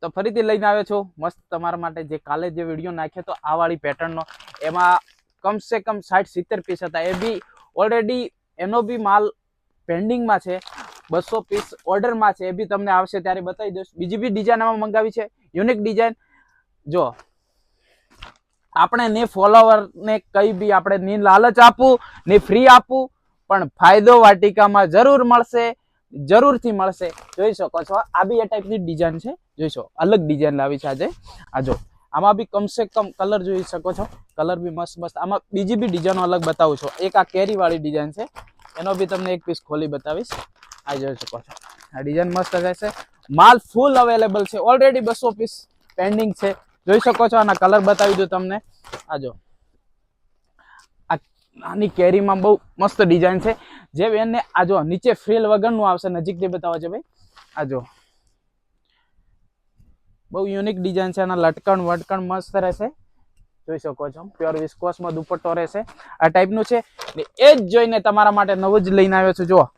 તો ફરીથી લઈને આવ્યો છું મસ્ત તમારા માટે જે કાલે જે વિડીયો નાખ્યો તો આ વાળી પેટર્નનો, એમાં કમસે કમ 60-70 પીસ હતા. એ બી ઓલરેડી એનો બી માલ પેન્ડિંગમાં છે, 200 પીસ ઓર્ડરમાં છે. એ બી તમને આવશે ત્યારે બતાવી દઈશ. બીજી બી ડિઝાઇન આમાં મંગાવી છે, યુનિક ડિઝાઇન. જો આપણે ને ફોલોવર ને કઈ બી આપણે ની લાલચ આપવું ને ફ્રી આપવું, પણ ફાયદો વાટિકામાં જરૂર મળશે, જરૂરથી મળશે. જોઈ શકો છો આ બી એ ટાઈપની ડિઝાઇન છે. જોઈશો અલગ ડિઝાઇન લાવી છે આજે. આ જો આમાં બી કમસે કમ કલર જોઈ શકો છો, કલર બી મસ્ત મસ્ત. આમાં બીજી બી ડિઝાઇનો અલગ બતાવું છું. એક આ કેરી વાળી ડિઝાઇન છે, એનો બી તમને એક પીસ ખોલી બતાવીશ. આ જોઈ શકો છો આ ડિઝાઇન મસ્ત રહેશે. માલ ફૂલ અવેલેબલ છે, ઓલરેડી 200 પીસ પેન્ડિંગ છે. જોઈ શકો છો આના કલર બતાવી દઉં તમને. આ જો આની કેરીમાં બહુ મસ્ત ડિઝાઇન છે. જે બેનને આ જો નીચે ફ્રીલ વગરનું આવશે, નજીકથી બતાવો છે ભાઈ. આ જો બહુ યુનિક ડિઝાઇન છે. આના લટકણ વટકણ મસ્ત રહેશે. જોઈ શકો છો પ્યોર વિસ્કોસમાં દુપટ્ટો રહેશે. આ ટાઈપનું છે. એ જ જોઈને તમારા માટે નવું જ લઈને આવ્યો છું. જો